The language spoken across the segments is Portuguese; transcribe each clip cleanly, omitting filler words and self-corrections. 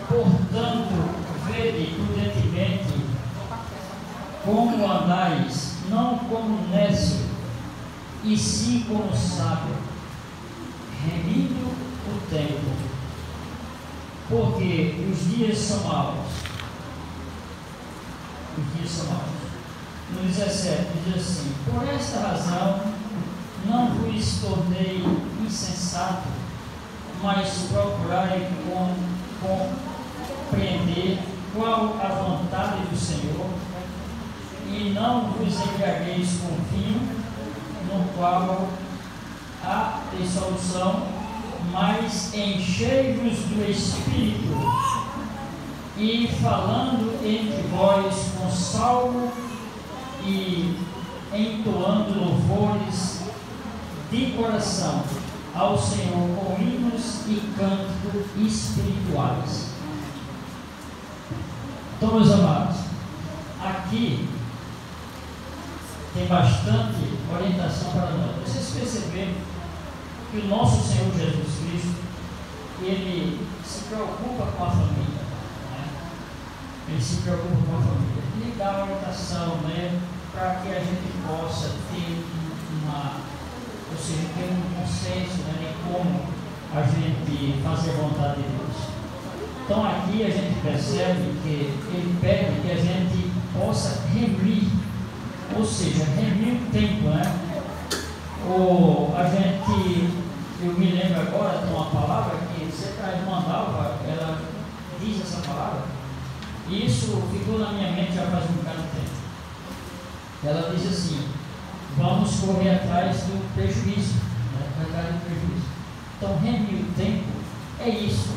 Portanto, vede prudentemente como andais, não como nécio, e sim como sábio, remindo o tempo, porque os dias são maus. Os dias são maus. No 17 diz assim: por esta razão não vos tornei insensato, mas procurai compreender qual a vontade do Senhor, e não vos embriagueis com vinho, no qual há dissolução, mas enchei-vos do Espírito, e falando entre vós com salmo e entoando louvores de coração ao Senhor com hinos e cânticos espirituais. Então, meus amados, aqui tem bastante orientação para nós. Vocês perceberam que o nosso Senhor Jesus Cristo, ele se preocupa com a família, né? Ele se preocupa com a família. Ele dá orientação, né, para que a gente possa ter ter um consenso, né, de como a gente fazer a vontade de Deus. Então aqui a gente percebe que ele pede que a gente possa remir, ou seja, remir o tempo, né? Ou a gente, eu me lembro agora de uma palavra que você traz uma Dalva, ela diz essa palavra, e isso ficou na minha mente já faz um bocado de tempo. Ela diz assim: vamos correr atrás do prejuízo, né? Atrás do prejuízo. Então, remir o tempo é isso,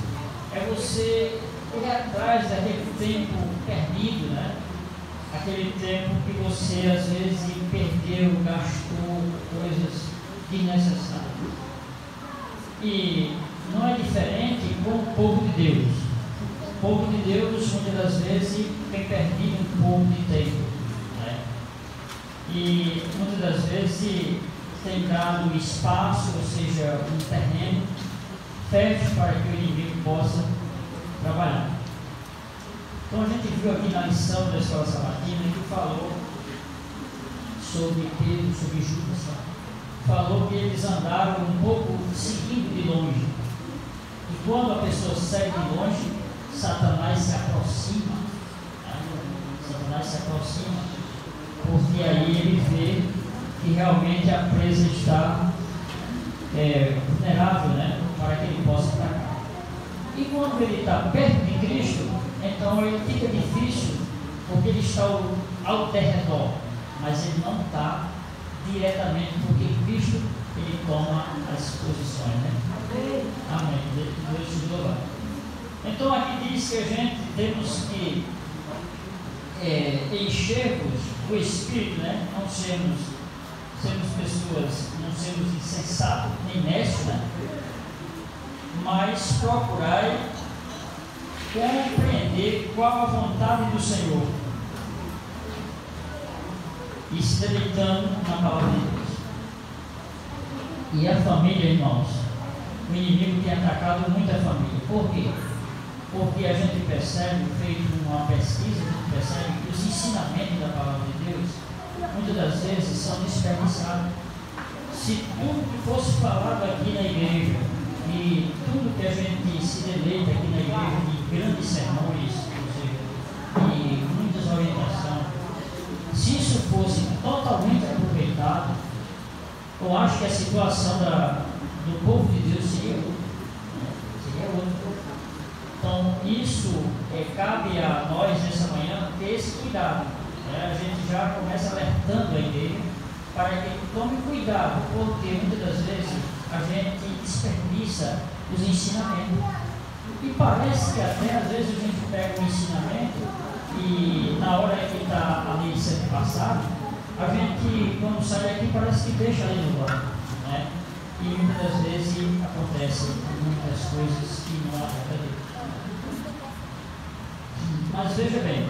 é você correr atrás daquele tempo perdido, né? Aquele tempo que você às vezes perdeu, gastou coisas desnecessárias. E não é diferente com o povo de Deus. O povo de Deus muitas das vezes tem perdido um pouco de tempo, né? E muitas das vezes tem dado espaço, ou seja, um terreno fértil para que o inimigo possa trabalhar. Então a gente viu aqui na lição da Escola Sabatina que falou sobre Pedro, sobre Judas, falou que eles andaram um pouco seguindo de longe, e quando a pessoa segue de longe, Satanás se aproxima, porque aí ele vê que realmente a presa está vulnerável, né, para que ele possa atacar. E quando ele está perto de Cristo, então ele fica difícil, porque ele está ao derredor, mas ele não está diretamente, porque Cristo ele toma as posições, né? Amém. Deus te louve. Então aqui diz que a gente temos que enchermos o Espírito, né? Não sermos pessoas, não sermos insensatos, nem nécios, né? Mas procurai compreender qual a vontade do Senhor, e se deleitando na palavra de Deus. E a família, irmãos, o inimigo tem atacado muito a família. Por quê? Porque a gente percebe, feito uma pesquisa, a gente percebe que os ensinamentos da palavra de Deus, muitas das vezes, são desperdiçados. Se tudo que fosse falado aqui na igreja, e tudo que a gente se deleita aqui na igreja, de grandes sermões, ou seja, e muitas orientações, se isso fosse totalmente aproveitado, eu acho que a situação do povo de Deus seria outra. Então, isso cabe a nós nessa manhã ter esse cuidado, né? A gente já começa alertando a igreja para que tome cuidado, porque muitas das vezes a gente desperdiça os ensinamentos. E parece que até às vezes a gente pega um ensinamento e na hora que está ali sendo passado, a gente, quando sai daqui, parece que deixa ali no banco, né? E muitas das vezes acontecem muitas coisas que não acontecem. Mas veja bem,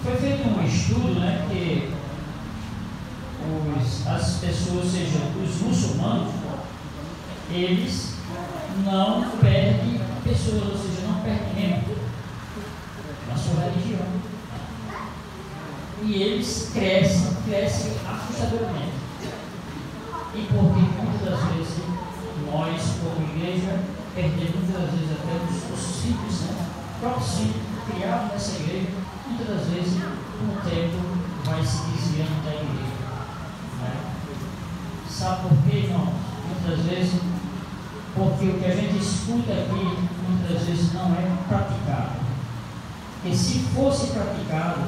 foi feito um estudo, né, que as pessoas, ou seja, os muçulmanos, eles não perdem pessoas, ou seja, não perdem membro na sua religião. E eles crescem assustadoramente. E porque muitas das vezes nós, como igreja, perdemos muitas das vezes até os filhos, né? Os próprios filhos criados nessa igreja, muitas das vezes, com o tempo, vai se desviando da igreja. Né? Sabe por quê, irmão? Muitas vezes, porque o que a gente escuta aqui, muitas vezes não é praticado. Porque se fosse praticado,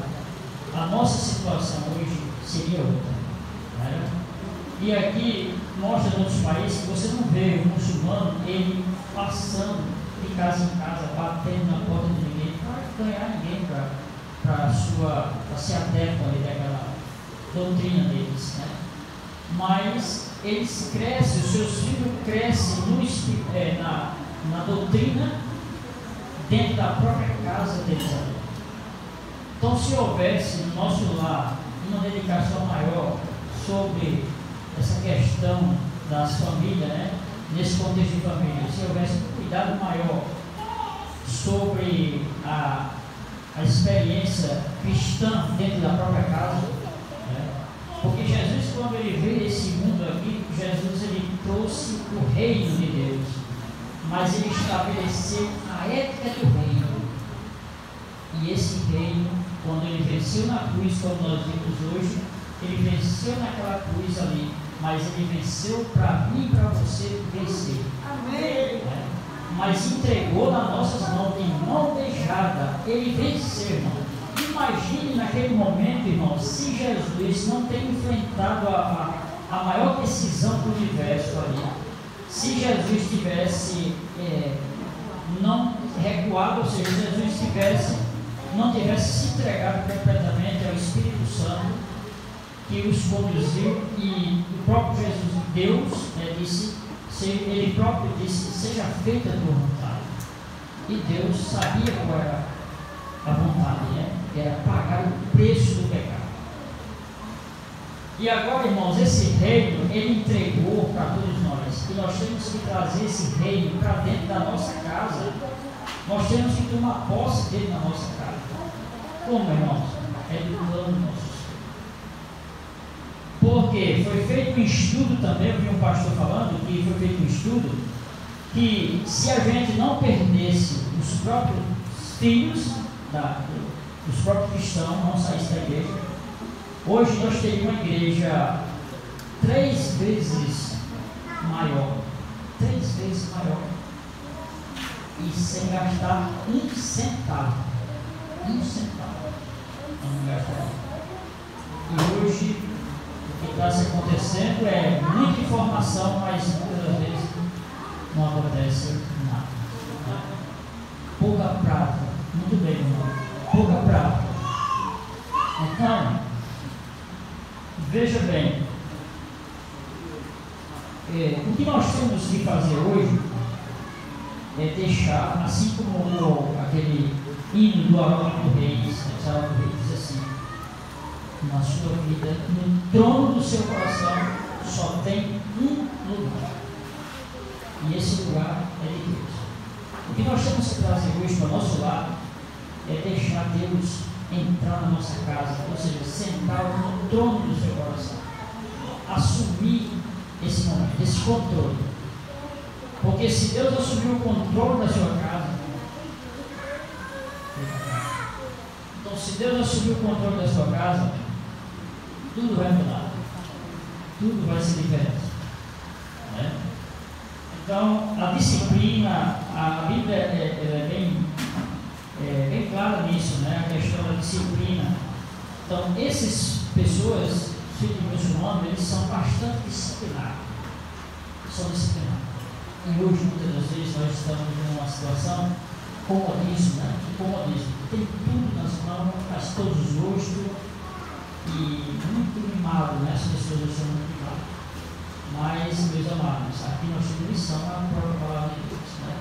a nossa situação hoje seria outra. Né? E aqui mostra em outros países que você não vê o muçulmano ele passando de casa em casa, batendo na porta de ninguém, para ganhar ninguém para ser adepto ali daquela doutrina deles. Né? Mas eles crescem, os seus filhos crescem na doutrina dentro da própria casa deles ali. Então, se houvesse no nosso lar uma dedicação maior sobre essa questão das famílias, né? Nesse contexto de família, se houvesse um cuidado maior sobre a experiência cristã dentro da própria casa, né? Porque Jesus, quando ele veio esse mundo aqui, Jesus ele trouxe o reino de Deus, mas ele estabeleceu a ética do reino. E esse reino, quando ele venceu na cruz, como nós vimos hoje, ele venceu naquela cruz ali, mas ele venceu para mim e para você vencer. Amém. Né? Mas entregou nas nossas mãos, em mão beijada, ele venceu, irmão. Imagine naquele momento, irmão, se Jesus não tem enfrentado a maior decisão do universo ali, se Jesus tivesse não recuado, ou seja, Jesus não tivesse se entregado completamente ao Espírito Santo que os conduziu, e o próprio Jesus, Deus, ele próprio disse, seja feita a tua vontade. E Deus sabia qual era a vontade, né? Era pagar o preço do pecado. E agora, irmãos, esse reino, ele entregou para todos nós, e nós temos que trazer esse reino para dentro da nossa casa. Nós temos que tomar posse dele na nossa casa. Como, irmãos? Educando nossos filhos. Porque foi feito um estudo também, eu vi um pastor falando que foi feito um estudo que se a gente não perdesse os próprios filhos, os próprios cristãos, não saísse da igreja, hoje nós teríamos uma igreja 3 vezes maior, e sem gastar um centavo. Vamos gastar. E hoje o que está se acontecendo é muita informação, mas muitas vezes não acontece nada. Pouca prática. Muito bem, irmão. Pouca prática. Então, veja bem, o que nós temos que fazer hoje é deixar, assim como aquele hino do Aroma do Reis, Aroma do Reis diz assim: na sua vida, no trono do seu coração, só tem um lugar, e esse lugar é de Deus. O que nós temos que trazer hoje para o nosso lado é deixar Deus entrar na nossa casa, ou seja, sentar no trono do seu coração, assumir esse momento, esse controle. Porque se Deus assumir o controle da sua casa, então se Deus assumir o controle da sua casa, tudo vai mudar, tudo vai ser diferente, né? Então a disciplina, a Bíblia é bem clara nisso, né? A questão da disciplina. Então essas pessoas, filhos muçulmanos, eles são bastante disciplinados, e hoje muitas das vezes nós estamos numa situação comodismo, né? Comodismo, tem tudo nas mãos, faz todos os gostos, e muito mimado, né? As pessoas são muito mimadas. Mas, meus amados, aqui nós temos missão na própria palavra de Deus, né?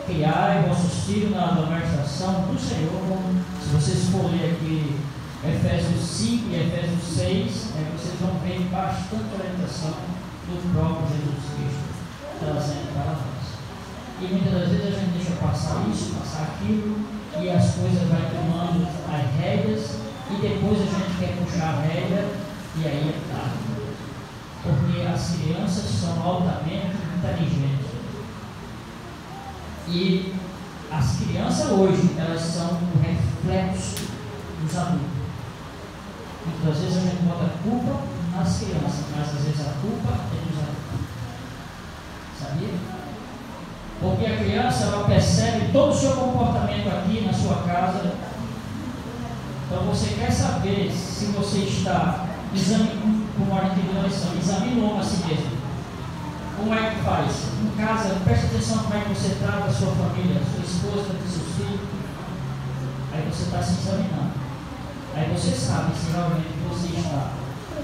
Criai vossos filhos na domesticação do Senhor, como, se vocês for ler aqui Efésios 5 e Efésios 6, vocês vão ver bastante orientação do próprio Jesus Cristo trazendo para nós. E muitas das vezes a gente deixa passar isso, passar aquilo, e as coisas vão tomando as rédeas, e depois a gente quer puxar a rédea, e aí é tarde. Porque as crianças são altamente inteligentes. E as crianças hoje, elas são o reflexo dos adultos. Muitas vezes a gente bota a culpa nas crianças, mas às vezes a culpa é dos adultos. Sabia? Porque a criança, ela percebe todo o seu comportamento aqui na sua casa. Então você quer saber se você está examinando, como a gente viu na lição, examine o homem a si mesmo. Como é que faz? Em casa, preste atenção como é que você trata a sua família, a sua esposa, os seus filhos. Aí você está se examinando. Aí você sabe se realmente você está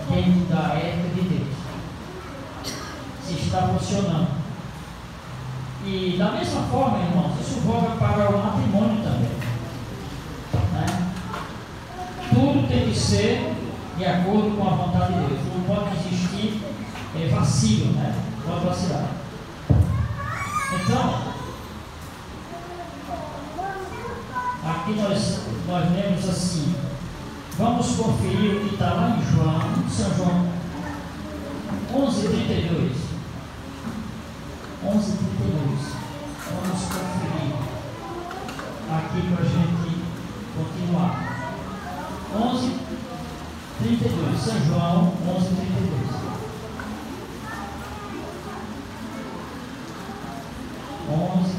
dentro da ética de Deus. Se está funcionando. E da mesma forma, irmãos, isso volta para o matrimônio também. Né? Tudo tem que ser de acordo com a vontade de Deus. Não pode existir vacilo, né? Pode vacilar. Então, aqui nós lemos assim. Vamos conferir o que está lá em São João 11:32. 11:32. Vamos conferir aqui para a gente continuar. 11:32. São João 11:32. 11:32.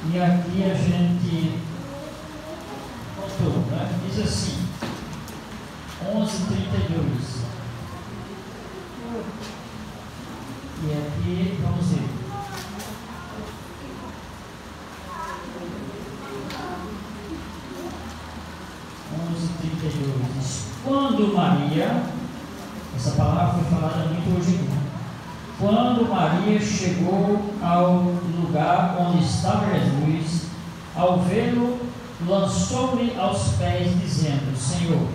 E aqui a gente contou, né? Diz assim, 11:32. E aqui, vamos ver. Quando Maria, essa palavra foi falada muito hoje, quando Maria chegou ao lugar onde estava Jesus, ao vê-lo, lançou-lhe aos pés, dizendo: Senhor,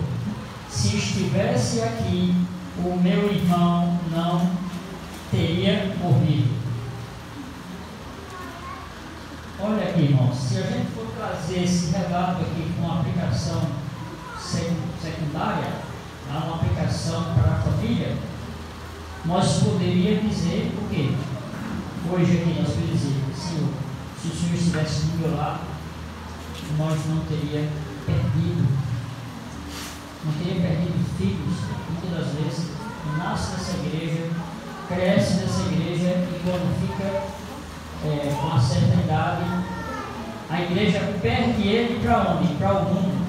se estivesse aqui, o meu irmão não teria morrido. Olha aqui, irmãos, se a gente for trazer esse relato aqui com uma aplicação secundária, uma aplicação para a família, nós poderíamos dizer o quê? Hoje aqui nós podemos dizer: Senhor, se o Senhor estivesse do meu lado, nós não teríamos perdido filhos. Muitas das vezes nasce nessa igreja, cresce nessa igreja, e quando fica com uma certa idade, a igreja perde ele para onde? Para o mundo.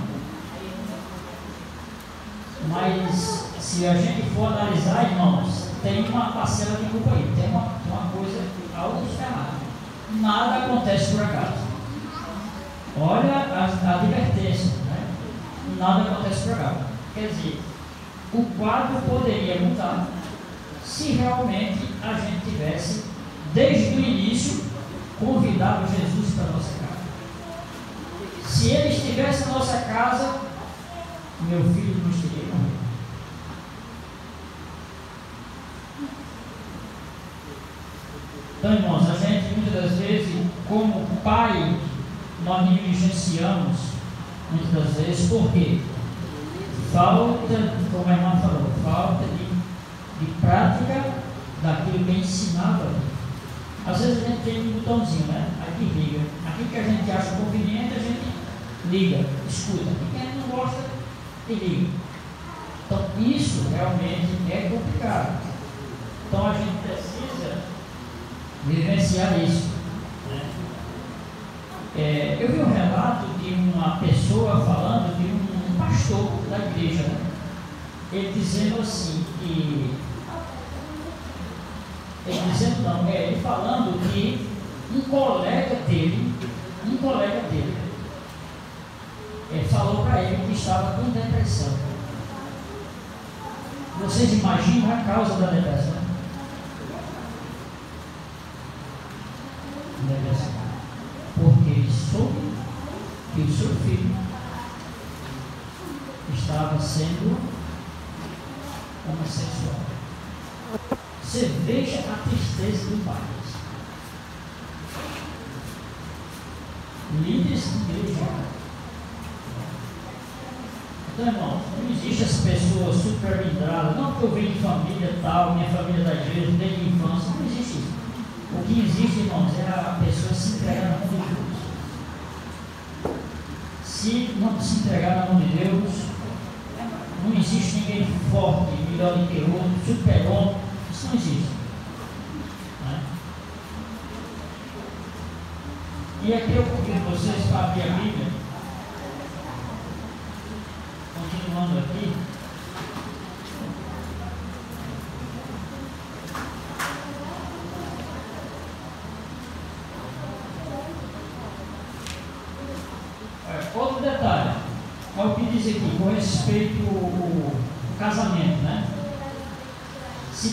Mas se a gente for analisar, irmãos, tem uma parcela de culpa aí, tem uma coisa, algo está errado. Nada acontece por acaso. Olha a advertência, né? Nada acontece por acaso. Quer dizer, o quadro poderia mudar se realmente a gente tivesse, desde o início, convidado Jesus para a nossa casa. Se ele estivesse na nossa casa, meu filho não estaria morrendo. Então, irmãos, a gente muitas das vezes, como pai, nós negligenciamos muitas das vezes. Por quê? Falta, como a irmã falou, falta de prática daquilo que é ensinado ali. Às vezes a gente tem um botãozinho, né? Aqui liga. Aquilo que a gente acha conveniente, a gente liga, escuta. E quem não gosta, liga. Então isso realmente é complicado. Então a gente precisa vivenciar isso, né? Eu vi um relato de uma pessoa falando, de um pastor da igreja, né? Ele dizendo assim que ele falando que um colega dele falou para ele que estava com depressão. Vocês imaginam a causa da depressão? Porque ele soube que o seu filho estava sendo homossexual. Você veja a tristeza do país. Líderes de igreja. Então, irmão, não existe as pessoas super blindadas, não porque eu venho de família tal, minha família da igreja, desde a infância, não existe isso. O que existe, irmãos, é a pessoa se entregar na mão de Deus. Se não se entregar na mão de Deus, não existe ninguém forte, melhor do que outro, super-homem, isso não existe. Né? E aqui eu convido vocês para abrir a Bíblia, continuando aqui. Outro detalhe, é o que diz aqui, com respeito ao casamento, né? Se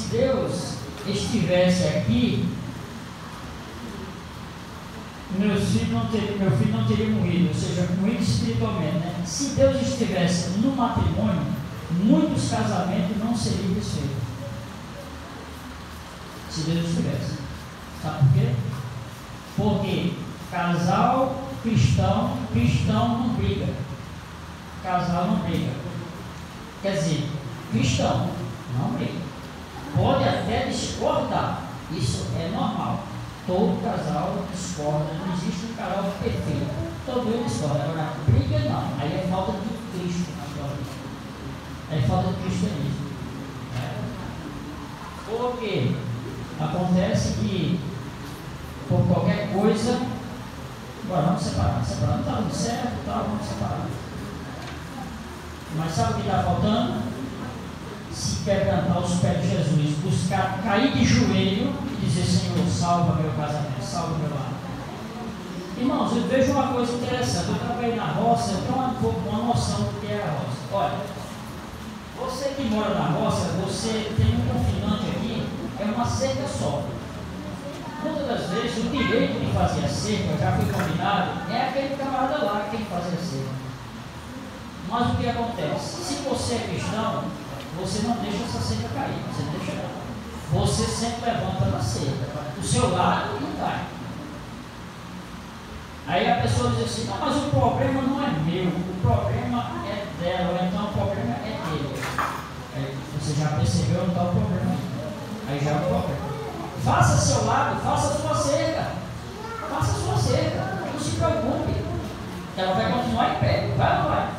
Deus estivesse aqui, meu filho não teria morrido, ou seja, morrido espiritualmente, né? Se Deus estivesse no matrimônio, muitos casamentos não seriam desfeitos. Se Deus estivesse. Sabe por quê? Porque casal cristão não briga. Casal não briga. Quer dizer, cristão não briga. Pode até discordar. Isso é normal. Todo casal discorda. Não existe um casal perfeito. Todo mundo discorda. Agora, briga não. Aí é falta de Cristo na sua vida. É falta de cristianismo. Porque acontece que por qualquer coisa, agora vamos separar, não está dando certo, tá, vamos separar. Mas sabe o que está faltando? Se quebrantar os pés de Jesus, buscar, cair de joelho e dizer: Senhor, salva meu casamento, salva meu lar. Irmãos, eu vejo uma coisa interessante. Eu trabalhei na roça, eu tenho uma noção do que é a roça. Olha, você que mora na roça, você tem um confinante aqui, é uma cerca só. Muitas das vezes o direito de fazer a cerca, já foi combinado, é aquele camarada lá que tem que fazer a cerca. Mas o que acontece? Se você é cristão, você não deixa essa cerca cair, você não deixa não. Você sempre levanta na cerca, o seu lado não cai. Aí a pessoa diz assim: não, mas o problema não é meu, o problema é dela, ou então o problema é dele. Aí você já percebeu onde está o problema. Aí já é o problema. Faça seu lado, faça sua cerca. Faça sua cerca. Não se preocupe. Ela vai continuar em pé. Vai ou não vai?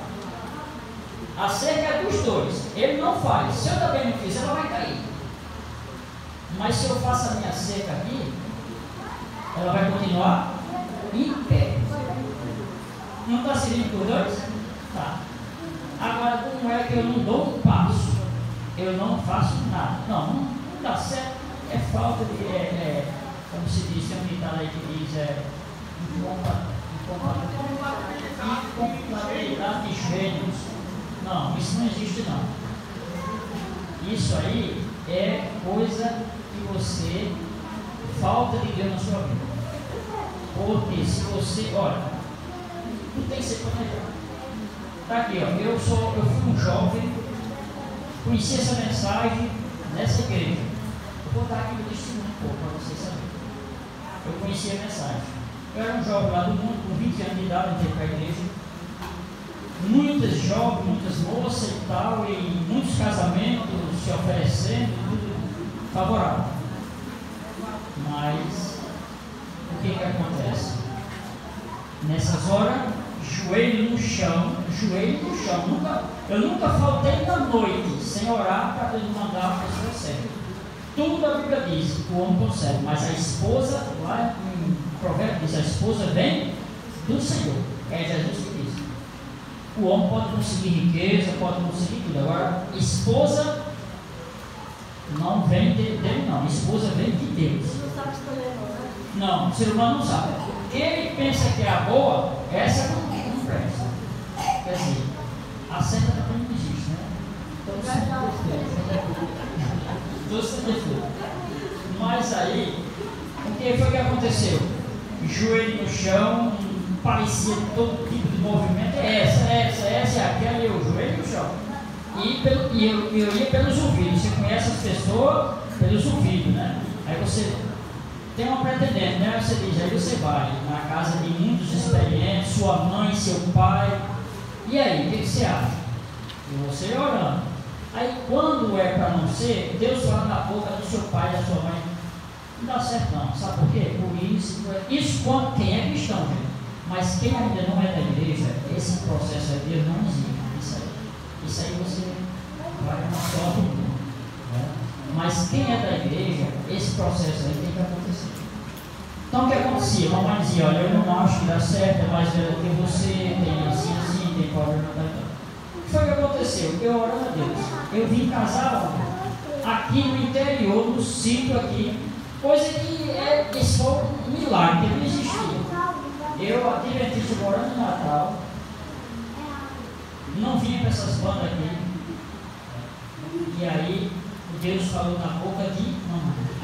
A cerca é dos dois. Ele não faz. Se eu também não fizer, ela vai cair. Mas se eu faço a minha cerca aqui, ela vai continuar em pé. Não está servindo por dois? Tá. Agora, como é que eu não dou um passo? Eu não faço nada. Não dá certo. É falta de, como se diz, tem um ditado aí que diz, incompatibilidade de gênios. Não, isso não existe não. Isso aí é coisa que você, falta de Deus na sua vida. Porque se você, olha, tudo tem que ser planejado. Está aqui, ó, eu fui um jovem, conheci essa mensagem nessa igreja. Vou dar aqui o testemunho um pouco para vocês saberem. Eu conheci a mensagem. Eu era um jovem lá do mundo, com 20 anos de idade, entrei para a igreja. Muitas jovens, muitas moças e tal, e muitos casamentos se oferecendo, tudo favorável. Mas, o que acontece? Nessas horas, joelho no chão. Eu nunca faltei na noite sem orar para Deus mandar a pessoa certa. Tudo a Bíblia diz que o homem consegue, mas a esposa, lá em Provérbios diz: a esposa vem do Senhor. É Jesus que diz. O homem pode conseguir riqueza, pode conseguir tudo. Agora, esposa não vem dele, não. Esposa vem de Deus. Não, o ser humano não sabe. Ele pensa que é a boa, essa não presta. Quer dizer, a seta também não existe, né? Mas aí, o que foi que aconteceu? Joelho no chão, parecia todo tipo de movimento. Essa é ó. E eu ia pelos ouvidos. Você conhece as pessoas pelos ouvidos, né? Aí você tem uma pretendente, né? Você diz, aí você vai na casa de muitos experientes, sua mãe, seu pai. E aí, o que você acha? E você orando. Aí quando é para não ser, Deus fala na boca do seu pai, da sua mãe. Não dá certo não. Sabe por quê? Por isso quando quem é cristão, gente. Mas quem ainda não é da igreja, esse processo de Deus não existe. Isso aí você vai na sorte do mundo. Né? Mas quem é da igreja, esse processo aí tem que acontecer. Então o que acontecia? A mamãe dizia, olha, eu não acho que dá certo, é mais velho que você, tem assim, tem problema, O que foi que aconteceu? Eu orando a Deus. Eu vim casar aqui no interior, no sítio aqui, coisa que esse foi um milagre, que não existia. Eu, adventista, morando no Natal, não vinha para essas bandas aqui. E aí, Deus falou na boca de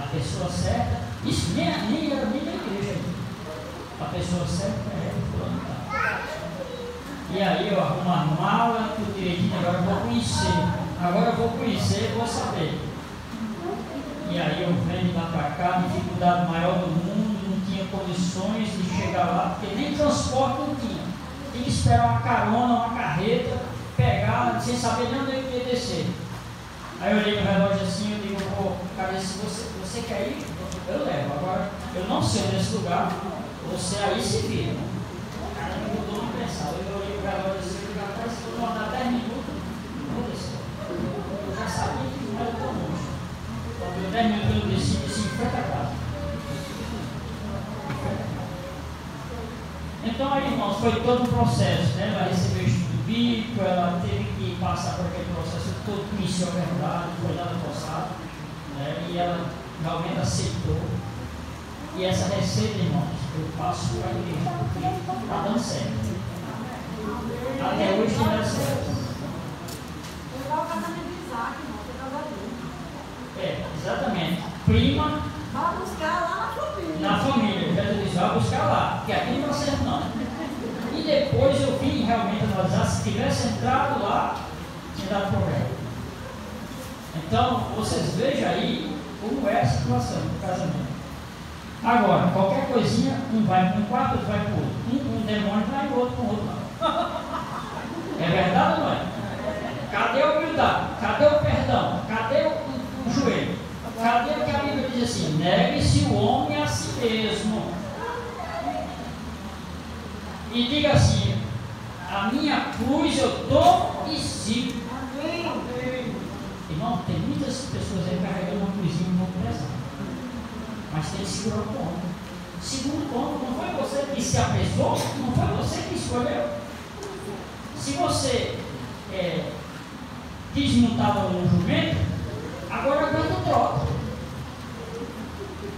a pessoa certa, isso nem era nem da igreja. A pessoa certa é fulano. E aí eu arrumo a mala, tudo direitinho, agora eu vou conhecer, vou saber. E aí eu venho lá para cá, dificuldade maior do mundo, não tinha condições de chegar lá, porque nem transporte não tinha. Tinha que esperar uma carona, uma carreta, pegar, sem saber nem onde eu ia descer. Aí eu olhei no relógio assim, eu digo, pô, cara, se você quer ir, eu levo. Agora, eu não sei desse lugar, você aí se vira. O cara me mudou de pensar. Eu olhei no relógio assim, parece que eu vou andar 10 minutos, não vou descer. Eu já sabia que não era tão longe. Quando eu 10 minutos eu desci em frente à casa. Então aí, irmãos, foi todo um processo, né? Ela recebeu o estudo bíblico, ela teve que passar por aquele processo todo, conheceu a verdade, foi lá no passado, né? E ela realmente aceitou. E essa receita, irmãos, eu passo para a igreja, porque está dando certo. Até hoje tem dado certo. Exatamente. Prima. Vai buscar lá na família. Na família, Jesus disse, vai buscar lá, porque aqui não dá certo não. E depois eu vim realmente analisar, se tivesse entrado lá, tinha dado problema. Então, vocês vejam aí como é a situação do casamento. Agora, qualquer coisinha, um vai para um quarto, outro vai para o outro. Um demônio vai para o outro, para o outro lado. É verdade ou não é? Cadê a humildade? Cadê o perdão? Cadê o joelho? Cadê o que a Bíblia diz assim? Negue-se o homem a si mesmo. E diga assim, a minha cruz eu tomo e sigo. Irmão, tem muitas pessoas aí carregando uma cruzinha um pouco pesada. Mas tem que segurar o ponto. Segundo ponto, não foi você que se apressou, não foi você que escolheu. Se você desmontava no jumento, agora aguenta o troco.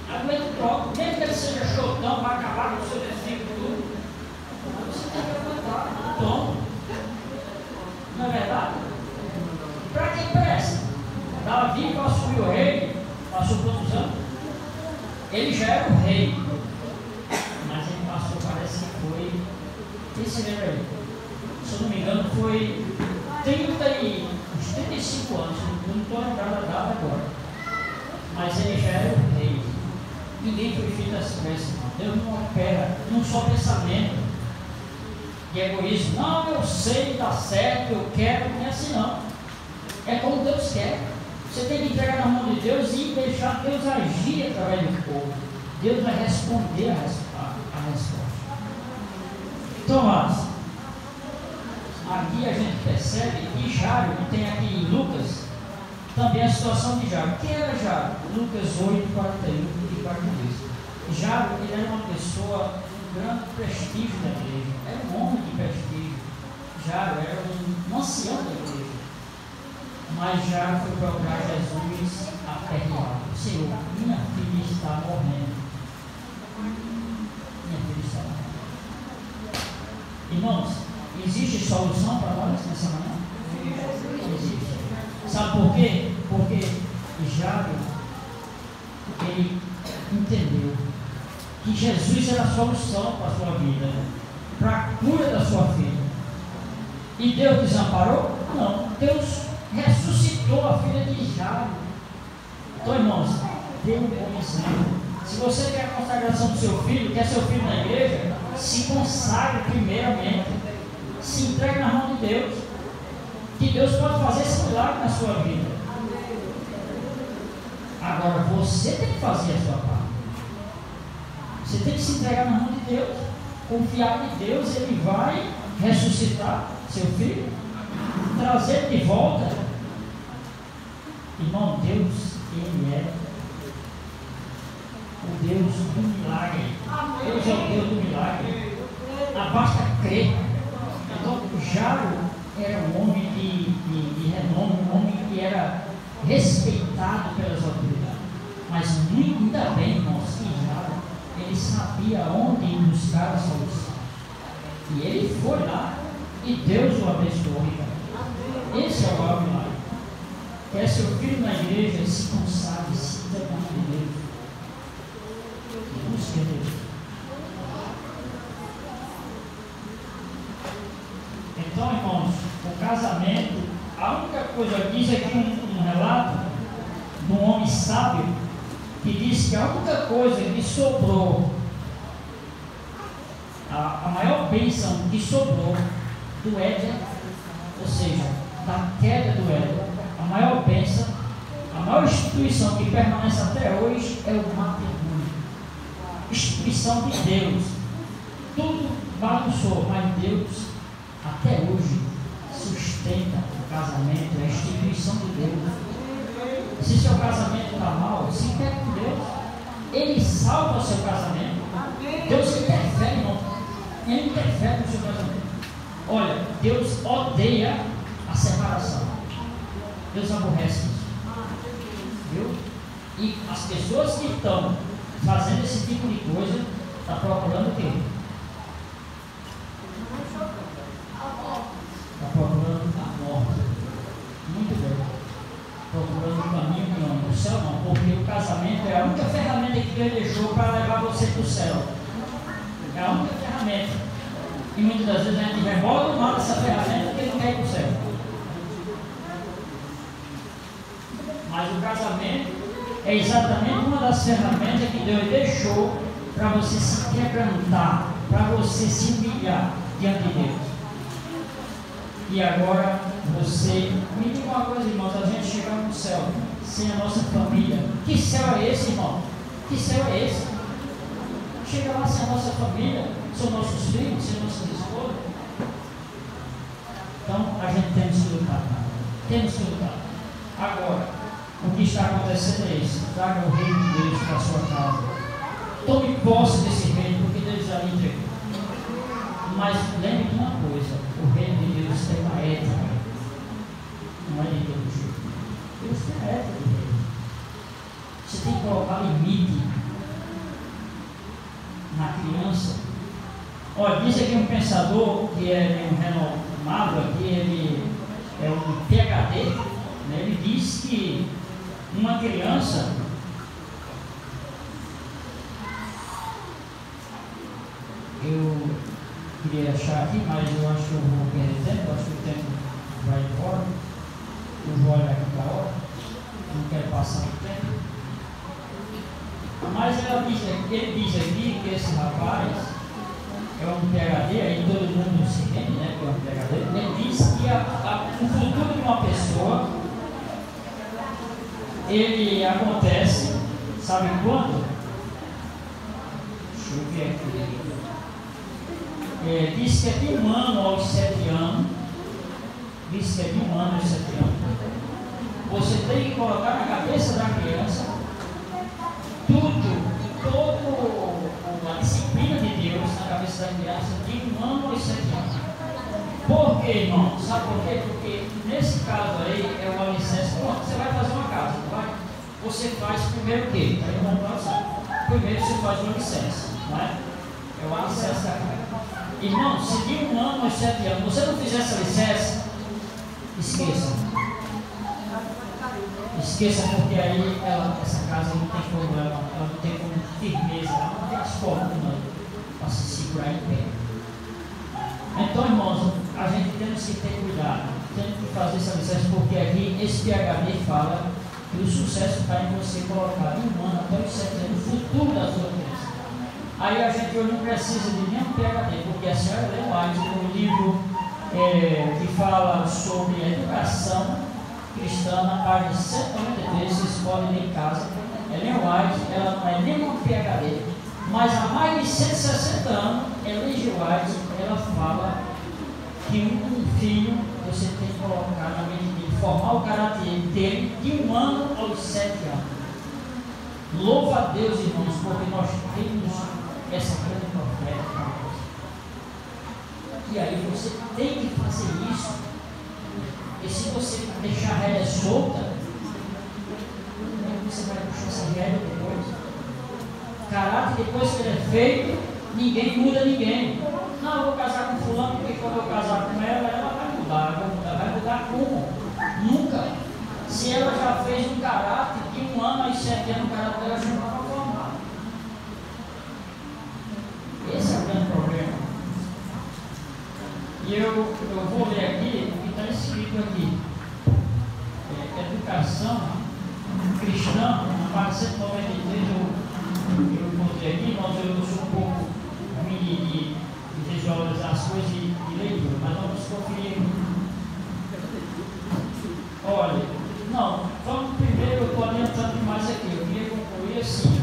Aguenta o troco. Mesmo que ele seja chotão, vai acabar com o seu defeito e tudo. Você tem que aguentar o tom. Não é verdade? Para que pressa? Davi, para assumir o rei, passou quantos anos? Ele já era o rei. Mas ele passou, parece que foi. Quem se lembra aí? Se eu não me engano, foi uns 35 anos. Não estou lembrando a data agora. Mas ele já era o rei. Ninguém foi feito assim pressa. Deus não opera num só pensamento de egoísmo. Não, eu sei, dá certo, eu quero, não é assim não. É como Deus quer. Você tem que entregar na mão de Deus e deixar Deus agir através do povo. Deus vai responder a resposta. Então, mas, aqui a gente percebe que Jairo, que tem aqui em Lucas, também a situação de Jairo. Quem era Jairo? Lucas 8, 41 e 42. Jairo, ele era uma pessoa de grande prestígio da igreja. Era um homem de prestígio. Jairo era um ancião da igreja. Mas Jairo foi procurar Jesus aperreado. Senhor, minha filha está morrendo. Minha filha está morrendo. Irmãos, existe solução para nós nessa manhã? Existe. Sabe por quê? Porque Jairo, ele entendeu que Jesus era a solução para a sua vida, para a cura da sua filha. E Deus desamparou? Não. Deus ressuscitou a filha de Jairo. Então, irmãos, dê um bom exemplo. Se você quer a consagração do seu filho, quer seu filho na igreja, se consagre primeiramente. Se entregue na mão de Deus. Que Deus pode fazer esse milagre na sua vida. Agora, você tem que fazer a sua parte. Você tem que se entregar na mão de Deus. Confiar em Deus, Ele vai ressuscitar seu filho, trazer de volta. Irmão, Deus, Ele é o Deus do milagre. Deus é o Deus do milagre. Basta crer. Então, Jairo era um homem de renome, um homem que era respeitado pelas autoridades. Mas ainda bem, irmãos, que Jairo, ele sabia onde ir buscar a solução. E ele foi lá e Deus o abençoou. Esse é o maior milagre. Quer seu filho na igreja, se consagre, se entregue na mão de Deus. Busque Deus. Então, irmãos, o casamento, a única coisa, diz aqui um relato de um homem sábio que diz que a única coisa que sobrou, a maior bênção que sobrou do Éden, ou seja, da queda do Éden, a maior bênção, a maior instituição que permanece até hoje é o matrimônio. Instituição de Deus. Tudo bagunçou, mas Deus até hoje sustenta o casamento, a instituição de Deus. Se seu casamento está mal, se entregue com Deus. Ele salva o seu casamento. Deus interfere, irmão. Ele interfere no seu casamento. Olha, Deus odeia a separação. Deus aborrece isso. Viu? E as pessoas que estão fazendo esse tipo de coisa, estão procurando o quê? Está procurando a morte. Muito bem. Procurando o caminho que não, para o céu não, porque o casamento é a única ferramenta que Deus deixou para levar você para o céu. É a única ferramenta. E muitas das vezes a gente vai embora do mal dessa ferramenta porque não quer ir para o céu. Mas o casamento é exatamente uma das ferramentas que Deus deixou para você se quebrantar, para você se humilhar diante de Deus. E agora você, me diga uma coisa, irmãos, a gente chegar no céu sem a nossa família. Que céu é esse, irmão? Que céu é esse? Chega lá sem a nossa família, são nossos filhos, são nossas esposas. Então a gente temos que lutar. Temos que lutar. Agora, o que está acontecendo é isso. Traga o reino de Deus para a sua casa. Tome posse desse reino, porque Deus já lhe entregou. Mas lembre de uma coisa: o reino de Deus tem uma ética. Não é de todo jeito. Deus tem a ética do reino. Você tem que colocar limite na criança. Olha, diz aqui um pensador que é um renomado aqui, ele é um PhD, né? Ele diz que uma criança, eu queria achar aqui, mas eu acho que eu vou perder tempo, acho que o tempo vai embora. Eu vou olhar aqui para a hora, não quero passar o tempo. Mas ele diz aqui que esse rapaz é um PhD, aí todo mundo se entende, né, que é um PhD. Ele diz que o futuro de uma pessoa, ele acontece, sabe quando? Deixa eu ver aqui. Diz que é de 1 ano aos 7 anos. Diz que é de 1 ano aos 7 anos. Você tem que colocar na cabeça da criança toda a disciplina de Deus na cabeça da criança de 1 ano aos 7 anos. Por quê, irmão? Sabe por quê? Porque nesse caso aí é uma licença. Você vai fazer uma casa, não vai? Você faz primeiro o quê? Primeiro você faz uma licença, não é? É uma licença da casa. Irmão, se de 1 ano aos 7 anos você não fizer essa licença, esqueça. Esqueça, porque aí essa casa não tem problema, ela não tem como firmeza, ela não tem as formas para se segurar em pé. Então, irmãos, a gente temos que ter cuidado, temos que fazer essa licença, porque aqui esse PhD fala que o sucesso está em você colocar um ano até os 7 anos no futuro da sua criança. Aí a gente hoje não precisa de nenhum PhD, porque a senhora leu White no livro que fala sobre a educação cristã, na página 193, vocês podem ler em casa. Ellen White, ela não é nenhuma PhD, mas há mais de 160 anos, Ellen White, ela fala que um filho você tem que colocar na mente dele, formar o caráter dele de 1 ano aos 7 anos. Louva a Deus, irmãos, porque nós temos essa grande profeta. E aí você tem que fazer isso. E se você deixar a rédea solta, como é que você vai puxar essa rédea depois? Caráter, depois que ele é feito, ninguém muda ninguém. Não, eu vou casar com fulano, porque quando eu casar com ela, ela vai mudar. Vai mudar como? Nunca. Se ela já fez um caráter de 1 ano aos 7 anos, o caráter dela já não estava formado. Esse é o grande problema. E eu vou ler aqui o que está escrito aqui. Educação cristã, na página 193, eu encontrei aqui, mas eu sou um pouco ruim de visualizar as coisas de leitura, mas vamos conferir aqui. Olha, não, vamos primeiro, eu estou adiantando demais aqui, eu queria concluir assim.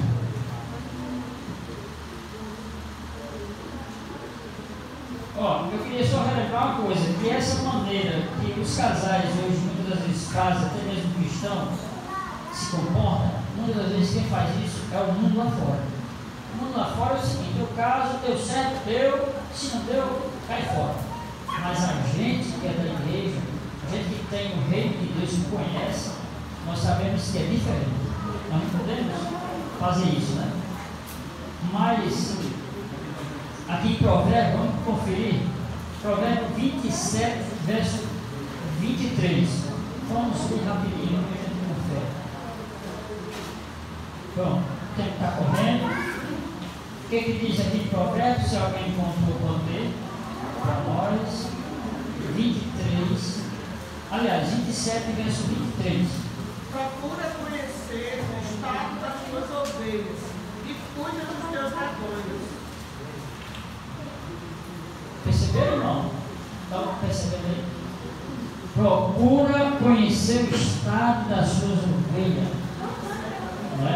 Ó, eu queria só relembrar uma coisa, que essa maneira que os casais hoje muitas das vezes fazem, até mesmo cristãos, se comportam, muitas das vezes quem faz isso é o mundo lá fora. O mundo lá fora é o seguinte, o caso deu certo, deu, se não deu, cai fora. Mas a gente que é da igreja, a gente que tem o reino de Deus que conhece, nós sabemos que é diferente. Nós não podemos fazer isso, né? Mas aqui em Provérbios, vamos conferir, Provérbio 27, verso 23. Vamos ler rapidinho, que a gente confere. Bom, o tempo está correndo. O que diz aqui em Provérbios? Se alguém encontrou, pode ler para nós. 23, aliás, 27, verso 23. Procura conhecer o estado das tuas ovelhas e cuida dos teus rebanhos. Perceberam, irmão? Estão percebendo aí? Procura conhecer o estado das suas ovelhas. Não é?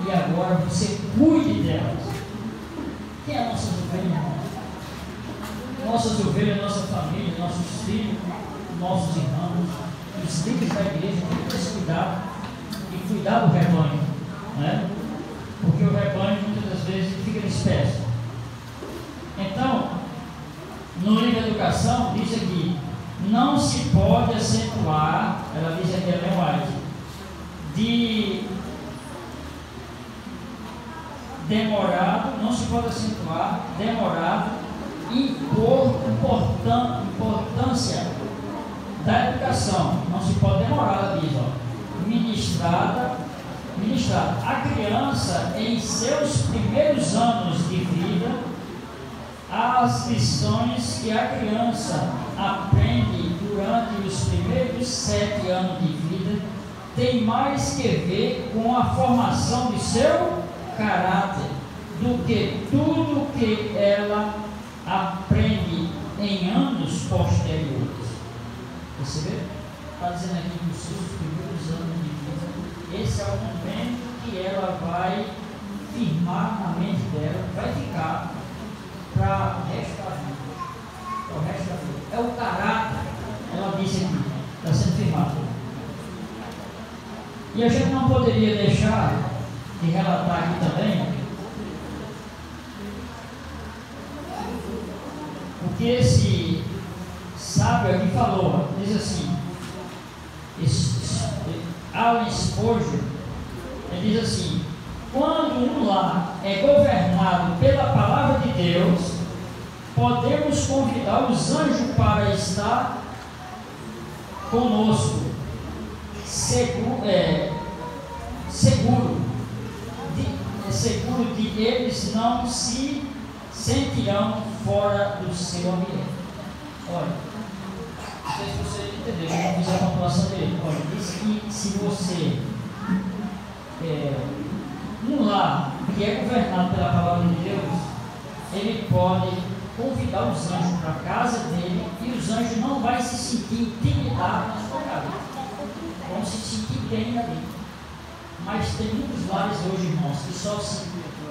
E agora você cuide delas. Quem é nossas ovelhas, irmão? Nossas ovelhas, nossa família, nossos filhos, nossos irmãos, os líderes da igreja têm que se cuidar e cuidar do rebanho. Né? Porque o rebanho muitas das vezes fica disperso. Então, no livro da educação, diz aqui, não se pode acentuar, ela diz aqui, Ellen White, de demorado, não se pode acentuar, demorado, impor importância da educação, não se pode demorar, ela diz, ministrada. A criança, em seus primeiros anos de vida, as lições que a criança aprende durante os primeiros 7 anos de vida tem mais que ver com a formação de seu caráter do que tudo que ela aprende em anos posteriores. Percebeu? Está dizendo aqui que os seus primeiros anos de vida, esse é o momento que ela vai firmar na mente dela, vai ficar para o resto da vida. É o caráter, ela disse aqui, está sendo firmado. E a gente não poderia deixar de relatar aqui também o que esse sábio aqui falou. Diz assim, Alan Spurgeon, ele diz assim: quando um lar é governado pela palavra de Deus, podemos convidar os anjos para estar conosco, seguro de eles não se sentirão fora do seu ambiente. Olha, não sei se você entendeu, eu não fiz a pontuação dele. Olha, diz que se você um lar que é governado pela palavra de Deus, ele pode convidar os anjos para a casa dele e os anjos não vão se sentir intimidados na sua casa. Vão se sentir bem ali. Mas tem muitos lares hoje, irmãos, que só se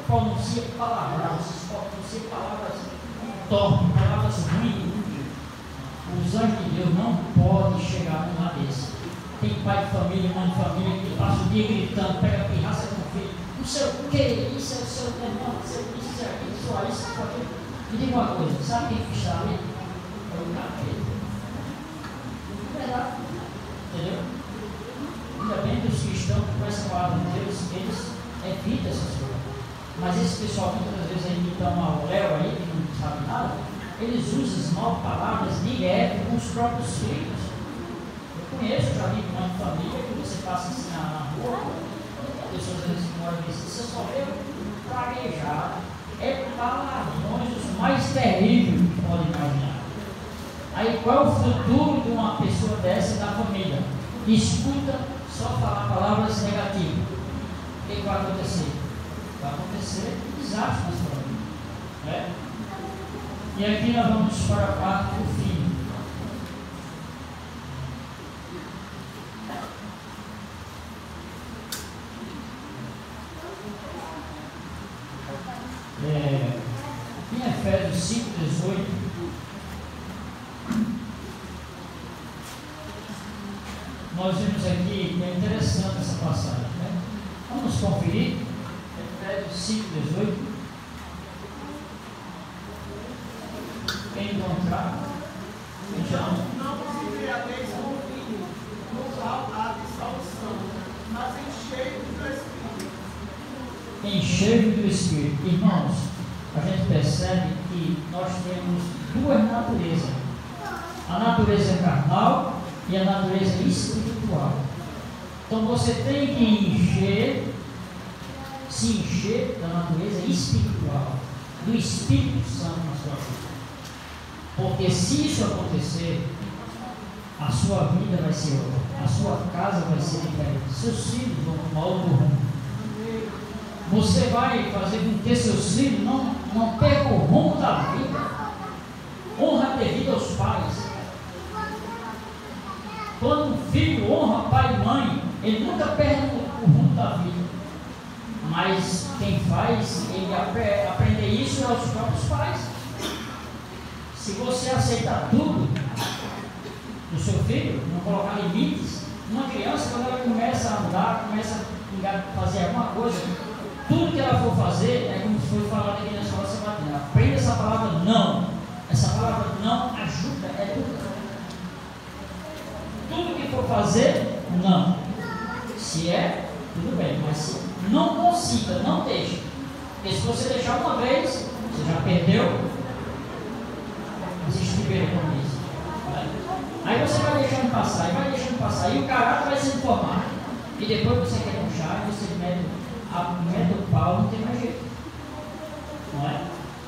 pronuncia palavras, só pronuncia palavras torpes, palavras ruins. Os anjos de Deus não podem chegar num lar desse. Tem pai de família, mãe de família que passa o dia gritando, pega a pirraça com o filho, não sei o que, isso é o seu irmão, isso é aquilo, isso é aquilo. Me diga uma coisa, sabe quem está ali? É o capeta. É verdade. Entendeu? Ainda bem que os cristãos que conhecem a palavra de Deus, eles evitam essas coisas. Mas esse pessoal que muitas vezes aí imitam ao Léo aí, que não sabe nada, eles usam as mal palavras direto com os próprios filhos. Eu conheço, já vi uma família que você passa a ensinar na rua, pessoas às vezes moram e dizem, você só vê praguejar, é palavrões os mais terríveis que pode imaginar. Aí qual é o futuro de uma pessoa dessa da família? Escuta só falar palavras negativas. O que vai acontecer? Vai acontecer desastre na sua vida. Né? E aqui nós vamos para a parte do fim. Em Efésios 5:18, nós vimos aqui que é interessante essa passagem, né? Vamos conferir. Efésios 5:18. Quem encontrar, não vos embriagueis com vinho, no qual há dissolução, mas enchei-vos do Espírito. Enchei-vos do Espírito. Irmãos, a gente percebe que nós temos duas naturezas: a natureza carnal e a natureza espiritual. Então você tem que se encher da natureza espiritual, do Espírito Santo na sua vida. Porque se isso acontecer, a sua vida vai ser outra, a sua casa vai ser diferente, seus filhos vão tomar outro rumo. Você vai fazer com que seus filhos não percam o rumo da vida. Honra devido aos pais. Quando um filho honra pai e mãe, ele nunca perde o rumo da vida. Mas quem faz ele aprender isso é os próprios pais. Se você aceitar tudo do seu filho, não colocar limites, uma criança, quando ela começa a andar, começa a fazer alguma coisa, tudo que ela for fazer é como foi falado aqui na escola sabatina. Aprenda essa palavra não. Essa palavra não ajuda, educa. Tudo que for fazer, não. Se é, tudo bem, mas se não consiga, não deixe. Porque se você deixar uma vez, você já perdeu. Existe primeiro com isso. Aí você vai deixando passar, e o caráter vai sendo formado. E depois você quer puxar, e você mete o pau, não tem mais jeito. Não é?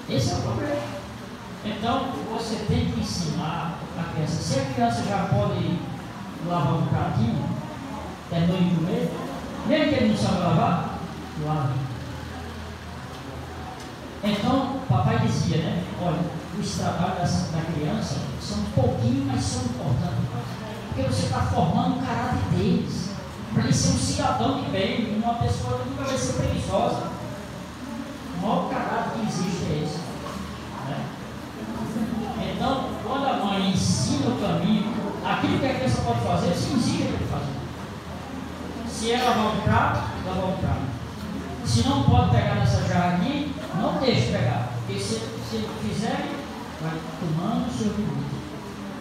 Esse é o problema. Então, você tem que ensinar a criança. Se a criança já pode lavar um pratinho, terminou de comer, mesmo que ele não sabe lavar, lava. Então, papai dizia, né? Olha, os trabalhos da criança são um pouquinho, mas são importantes. Porque você está formando o caráter deles. Para ele ser um cidadão de bem, uma pessoa que nunca vai ser preguiçosa. O maior caráter que existe é esse. Né? Então, quando a mãe ensina o caminho, aquilo que a criança pode fazer, você exige para ele fazer. Se ela lavar um prato, lavar um prato. Se não pode pegar nessa jarra aqui, não deixe pegar. Porque se ele fizer, vai tomando o seu limite.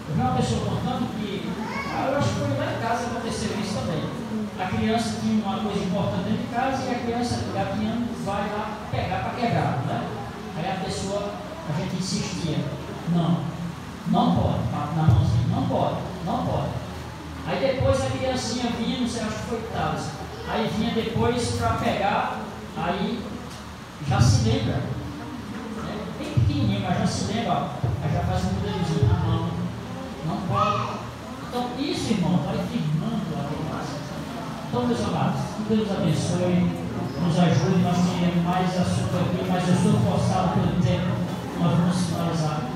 Eu vi uma pessoa contando que, eu acho que foi lá em casa que aconteceu isso também. A criança tinha uma coisa importante dentro de casa e a criança gatinhando vai lá pegar para quebrar, né? Aí a pessoa, a gente insistia, não pode, na mãozinha, não pode. Aí depois a criancinha vinha, não sei, acho que foi Thales, aí vinha depois para pegar, aí já se lembra, né? Bem pequenininho, mas já se lembra, aí já faz um dedozinho na mão. Não pode. Então, isso, irmão, vai firmando a relação. Então, meus amados, que Deus abençoe, nos ajude. Nós temos mais assunto aqui, mas eu sou forçado pelo tempo. Nós vamos finalizar.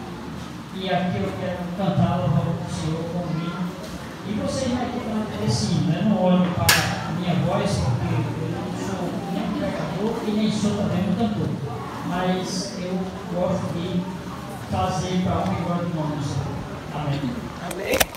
E aqui eu quero cantar o louvor do Senhor comigo. E vocês aqui vão ter esse hino. Eu não olho para a minha voz, porque eu não sou nem um pregador e nem sou também um cantor. Mas eu gosto de fazer para honra e glória do nome do Senhor. Amém. Amém.